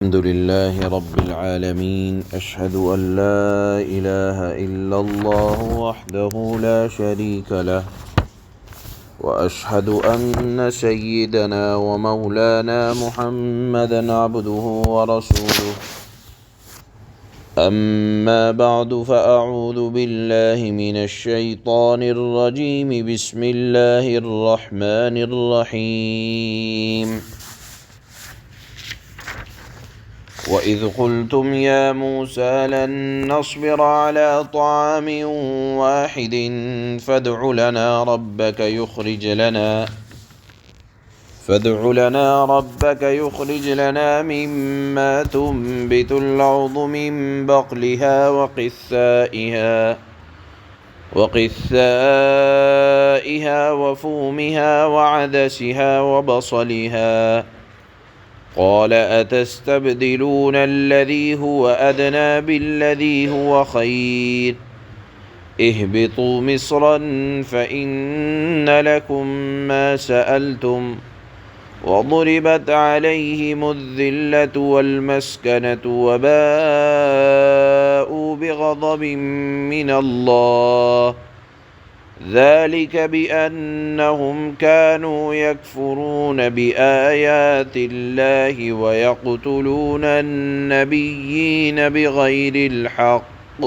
الحمد لله رب العالمين أشهد أن لا إله إلا الله وحده لا شريك له وأشهد أن سيدنا ومولانا محمدا عبده ورسوله أما بعد فأعوذ بالله من الشيطان الرجيم بسم الله الرحمن الرحيم وَإِذْ قُلْتُمْ يَا مُوسَى لَن نَّصْبِرَ عَلَىٰ طَعَامٍ وَاحِدٍ فادع لنا ربك يخرج لنا مما تنبت الأرض من بقلها وقثائها وفومها وعدسها وبصلها قال أتستبدلون الذي هو أدنى بالذي هو خير اهبطوا مصرا فإن لكم ما سألتم وضربت عليهم الذلة والمسكنة وباءوا بغضب من الله ذلك بأنهم كانوا يكفرون بآيات الله ويقتلون النبيين بغير الحق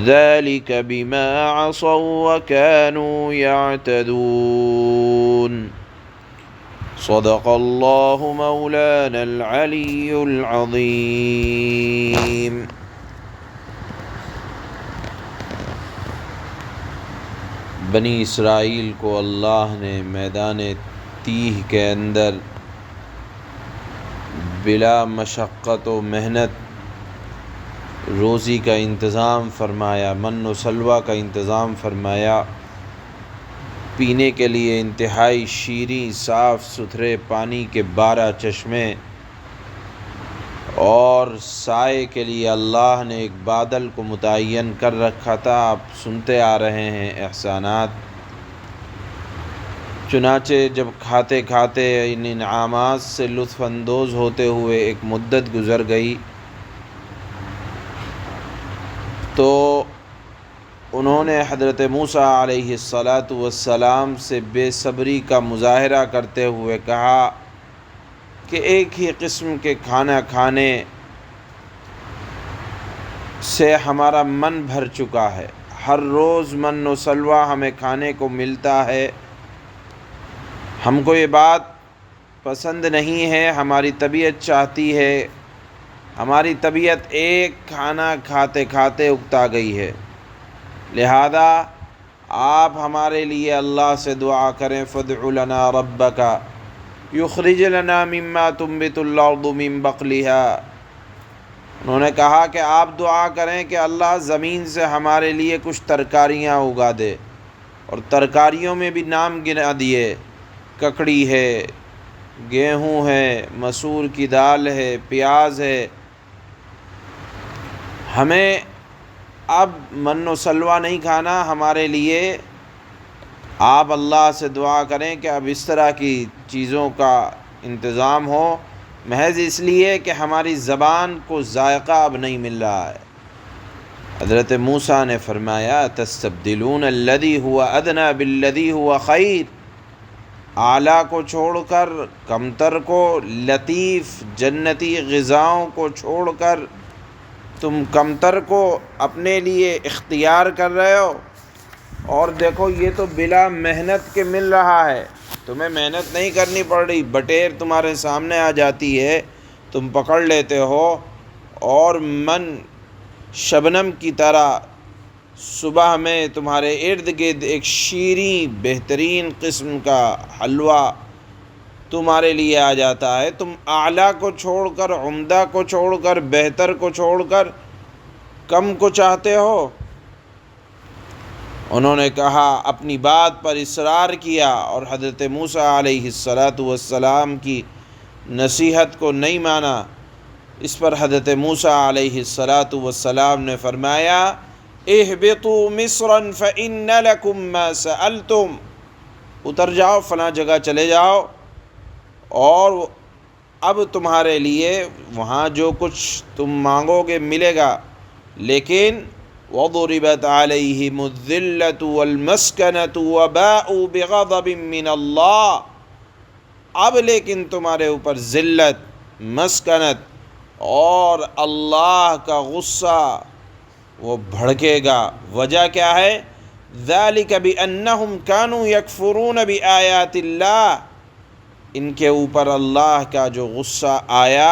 ذلك بما عصوا وكانوا يعتدون صدق الله مولانا العلي العظيم. بنی اسرائیل کو اللہ نے میدان تیہ کے اندر بلا مشقت و محنت روزی کا انتظام فرمایا، من و سلویٰ کا انتظام فرمایا، پینے کے لیے انتہائی شیریں صاف ستھرے پانی کے 12 چشمے، اور سائے کے لیے اللہ نے ایک بادل کو متعین کر رکھا تھا. آپ سنتے آ رہے ہیں احسانات. چنانچہ جب کھاتے کھاتے ان انعامات سے لطف اندوز ہوتے ہوئے ایک مدت گزر گئی تو انہوں نے حضرت موسیٰ علیہ السلام سے بے صبری کا مظاہرہ کرتے ہوئے کہا کہ ایک ہی قسم کے کھانا کھانے سے ہمارا من بھر چکا ہے، ہر روز من و سلویٰ ہمیں کھانے کو ملتا ہے، ہم کو یہ بات پسند نہیں ہے، ہماری طبیعت چاہتی ہے، ہماری طبیعت ایک کھانا کھاتے کھاتے اکتا گئی ہے، لہذا آپ ہمارے لیے اللہ سے دعا کریں. فادع لنا ربک یخرج لنا مما تنبت الارض من بقلها. انہوں نے کہا کہ آپ دعا کریں کہ اللہ زمین سے ہمارے لیے کچھ ترکاریاں اگا دے، اور ترکاریوں میں بھی نام گنا دیے، ککڑی ہے، گیہوں ہے، مسور کی دال ہے، پیاز ہے. ہمیں اب من و سلویٰ نہیں کھانا، ہمارے لیے آپ اللہ سے دعا کریں کہ اب اس طرح کی چیزوں کا انتظام ہو، محض اس لیے کہ ہماری زبان کو ذائقہ اب نہیں مل رہا ہے. حضرت موسیٰ نے فرمایا تستبدلون الذی هو ادنی بالذی هو خیر. اعلیٰ کو چھوڑ کر کمتر کو، لطیف جنتی غذاؤں کو چھوڑ کر تم کمتر کو اپنے لیے اختیار کر رہے ہو. اور دیکھو یہ تو بلا محنت کے مل رہا ہے، تمہیں محنت نہیں کرنی پڑ رہی، بٹیر تمہارے سامنے آ جاتی ہے، تم پکڑ لیتے ہو، اور من شبنم کی طرح صبح میں تمہارے ارد گرد ایک شیریں بہترین قسم کا حلوہ تمہارے لیے آ جاتا ہے. تم اعلیٰ کو چھوڑ کر، عمدہ کو چھوڑ کر، بہتر کو چھوڑ کر کم کو چاہتے ہو. انہوں نے کہا، اپنی بات پر اصرار کیا، اور حضرت موسیٰ علیہ السلام کی نصیحت کو نہیں مانا. اس پر حضرت موسیٰ علیہ السلام نے فرمایا اہبطوا مصرا فإن لکم ما سألتم. اتر جاؤ، فلاں جگہ چلے جاؤ، اور اب تمہارے لیے وہاں جو کچھ تم مانگو گے ملے گا، لیکن وَضُرِبَتْ عَلَيْهِمُ الذِّلَّةُ وَالْمَسْكَنَةُ وَبَاءُوا بِغَضَبٍ مِّنَ اللَّهِ، اب لیکن تمہارے اوپر ذلت، مسکنت اور اللہ کا غصہ وہ بھڑکے گا۔ وجہ کیا ہے؟ ذَلِكَ بِأَنَّهُمْ كَانُوا يَكْفُرُونَ بِآيَاتِ اللَّهِ، ان کے اوپر اللہ کا جو غصہ آیا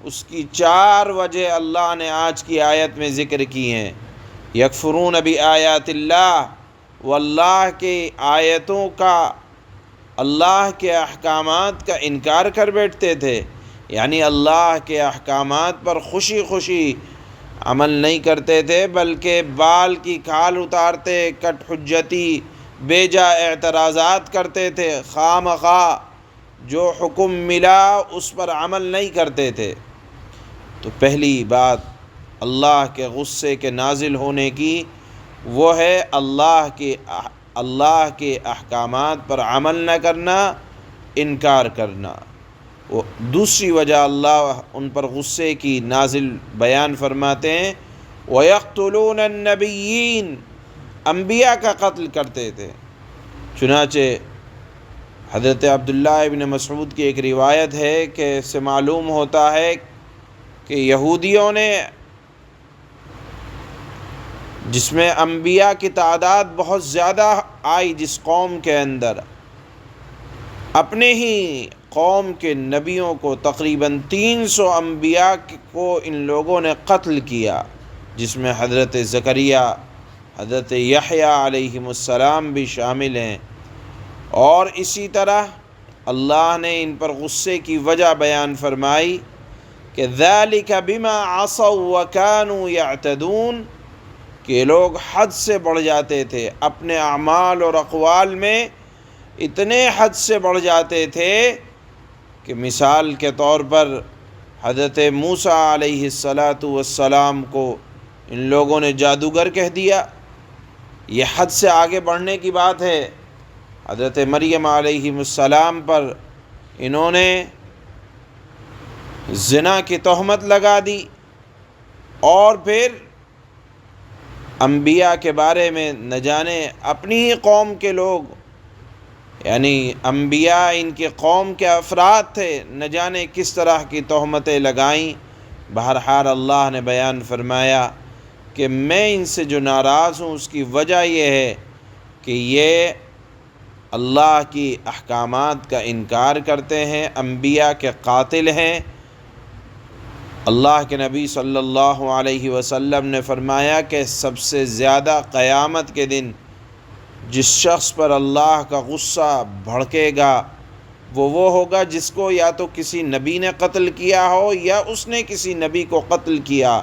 اس کی 4 وجہ اللہ نے آج کی آیت میں ذکر کی ہیں۔ یکفرون بآیات اللہ، وہ اللہ کی آیتوں کا، اللہ کے احکامات کا انکار کر بیٹھتے تھے، یعنی اللہ کے احکامات پر خوشی خوشی عمل نہیں کرتے تھے، بلکہ بال کی کھال اتارتے، کٹ حجتی، بے جا اعتراضات کرتے تھے، خواہ مخواہ جو حکم ملا اس پر عمل نہیں کرتے تھے۔ تو پہلی بات اللہ کے غصے کے نازل ہونے کی وہ ہے اللہ کے احکامات پر عمل نہ کرنا، انکار کرنا۔ وہ دوسری وجہ اللہ ان پر غصے کی نازل بیان فرماتے ہیں، وَيَقْتُلُونَ النَّبِيِّينَ، انبیاء کا قتل کرتے تھے۔ چنانچہ حضرت عبداللہ ابن مسعود کی ایک روایت ہے کہ اس سے معلوم ہوتا ہے کہ یہودیوں نے، جس میں انبیاء کی تعداد بہت زیادہ آئی جس قوم کے اندر، اپنے ہی قوم کے نبیوں کو تقریباً 300 انبیاء کو ان لوگوں نے قتل کیا، جس میں حضرت زکریا، حضرت یحییٰ علیہم السلام بھی شامل ہیں۔ اور اسی طرح اللہ نے ان پر غصے کی وجہ بیان فرمائی کہ ذَلِكَ بِمَا عَصَوْا وَكَانُوا يَعْتَدُونَ، کہ لوگ حد سے بڑھ جاتے تھے اپنے اعمال اور اقوال میں، اتنے حد سے بڑھ جاتے تھے کہ مثال کے طور پر حضرت موسیٰ علیہ السلام کو ان لوگوں نے جادوگر کہہ دیا، یہ حد سے آگے بڑھنے کی بات ہے۔ حضرت مریم علیہ السلام پر انہوں نے زنا کی تہمت لگا دی، اور پھر انبیاء کے بارے میں نہ جانے اپنی ہی قوم کے لوگ، یعنی انبیاء ان کے قوم کے افراد تھے، نہ جانے کس طرح کی تہمتیں لگائیں۔ بہرحال اللہ نے بیان فرمایا کہ میں ان سے جو ناراض ہوں اس کی وجہ یہ ہے کہ یہ اللہ کی احکامات کا انکار کرتے ہیں، انبیاء کے قاتل ہیں۔ اللہ کے نبی صلی اللہ علیہ وسلم نے فرمایا کہ سب سے زیادہ قیامت کے دن جس شخص پر اللہ کا غصہ بھڑکے گا وہ ہوگا جس کو یا تو کسی نبی نے قتل کیا ہو، یا اس نے کسی نبی کو قتل کیا،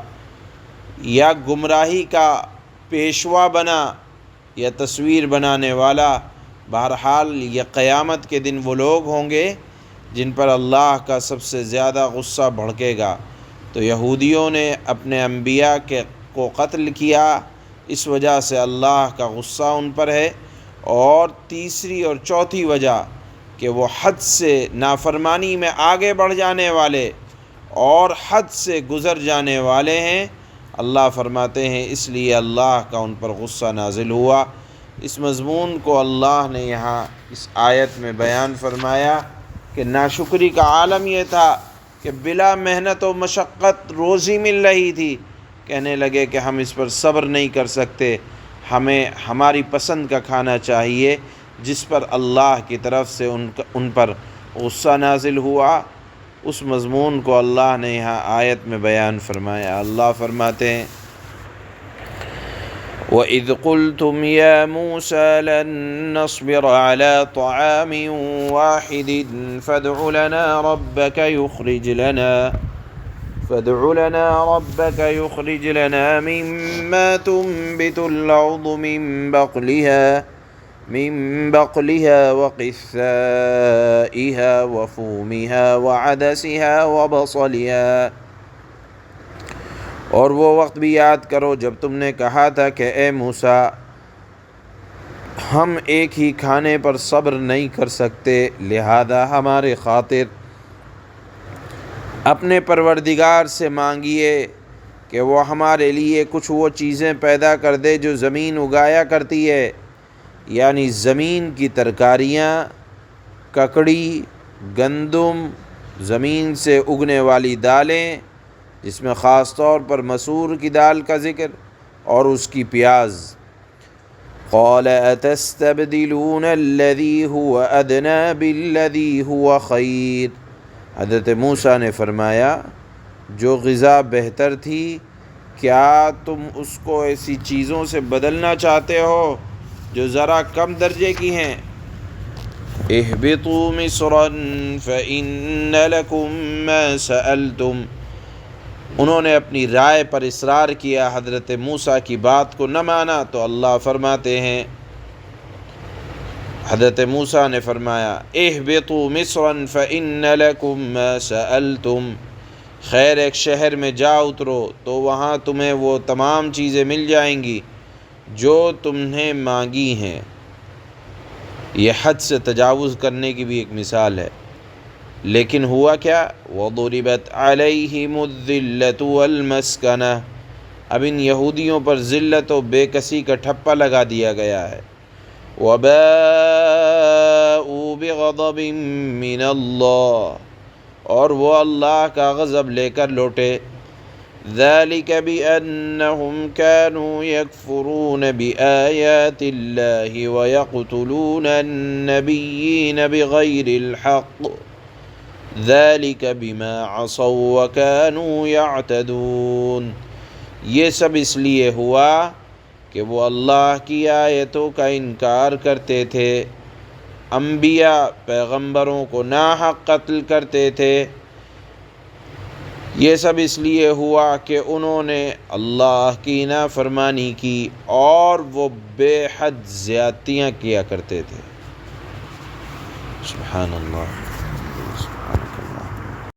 یا گمراہی کا پیشوا بنا، یا تصویر بنانے والا۔ بہرحال یہ قیامت کے دن وہ لوگ ہوں گے جن پر اللہ کا سب سے زیادہ غصہ بھڑکے گا۔ تو یہودیوں نے اپنے انبیاء کو قتل کیا، اس وجہ سے اللہ کا غصہ ان پر ہے۔ اور تیسری اور چوتھی وجہ کہ وہ حد سے نافرمانی میں آگے بڑھ جانے والے اور حد سے گزر جانے والے ہیں۔ اللہ فرماتے ہیں اس لیے اللہ کا ان پر غصہ نازل ہوا۔ اس مضمون کو اللہ نے یہاں اس آیت میں بیان فرمایا کہ ناشکری کا عالم یہ تھا کہ بلا محنت و مشقت روزی مل رہی تھی، کہنے لگے کہ ہم اس پر صبر نہیں کر سکتے، ہمیں ہماری پسند کا کھانا چاہیے، جس پر اللہ کی طرف سے ان پر غصہ نازل ہوا۔ اس مضمون کو اللہ نے یہاں آیت میں بیان فرمایا۔ اللہ فرماتے ہیں وَإِذْ قُلْتُمْ يَا مُوسَى لَن نَّصْبِرَ عَلَىٰ طَعَامٍ وَاحِدٍ فَادْعُ لَنَا رَبَّكَ يُخْرِجْ لَنَا مِمَّا تُنبِتُ الْأَرْضُ مِن بَقْلِهَا وَقِثَّائِهَا وَفُومِهَا وَعَدَسِهَا وَبَصَلِهَا۔ اور وہ وقت بھی یاد کرو جب تم نے کہا تھا کہ اے موسیٰ، ہم ایک ہی کھانے پر صبر نہیں کر سکتے، لہذا ہمارے خاطر اپنے پروردگار سے مانگیے کہ وہ ہمارے لیے کچھ وہ چیزیں پیدا کر دے جو زمین اگایا کرتی ہے، یعنی زمین کی ترکاریاں، ککڑی، گندم، زمین سے اگنے والی دالیں، جس میں خاص طور پر مسور کی دال کا ذکر اور اس کی پیاز۔ قال اتستبدلون الذی هو ادنی بالذی هو خیر، حضرت موسیٰ نے فرمایا جو غذا بہتر تھی کیا تم اس کو ایسی چیزوں سے بدلنا چاہتے ہو جو ذرا کم درجے کی ہیں؟ اہبطوا مصرا فإن لکم ما سألتم، انہوں نے اپنی رائے پر اصرار کیا، حضرت موسیٰ کی بات کو نہ مانا، تو اللہ فرماتے ہیں، حضرت موسیٰ نے فرمایا اہبطوا مصرا فإن لکم ما سألتم، خیر ایک شہر میں جا اترو تو وہاں تمہیں وہ تمام چیزیں مل جائیں گی جو تم نے مانگی ہیں۔ یہ حد سے تجاوز کرنے کی بھی ایک مثال ہے، لیکن ہوا کیا؟ وَضُرِبَتْ عَلَيْهِمُ الذِّلَّةُ وَالْمَسْكَنَةُ، اب ان یہودیوں پر ذلت و بے کسی کا ٹھپا لگا دیا گیا ہے۔ وَبَاءُوا بِغَضَبٍ مِّنَ اللَّهِ، اور وہ اللہ کا غضب لے کر لوٹے۔ ذَلِكَ بِأَنَّهُمْ كَانُوا يَكْفُرُونَ بِآيَاتِ اللَّهِ وَيَقْتُلُونَ النَّبِيِّينَ بِغَيْرِ الْحَقِّ ذَلِكَ بِمَا عَصَوْا وَكَانُوا يَعْتَدُونَ، یہ سب اس لیے ہوا کہ وہ اللہ کی آیتوں کا انکار کرتے تھے، انبیاء پیغمبروں کو ناحق قتل کرتے تھے۔ یہ سب اس لیے ہوا کہ انہوں نے اللہ کی نافرمانی کی اور وہ بے حد زیادتیاں کیا کرتے تھے۔ سبحان اللہ، سبحان اللہ۔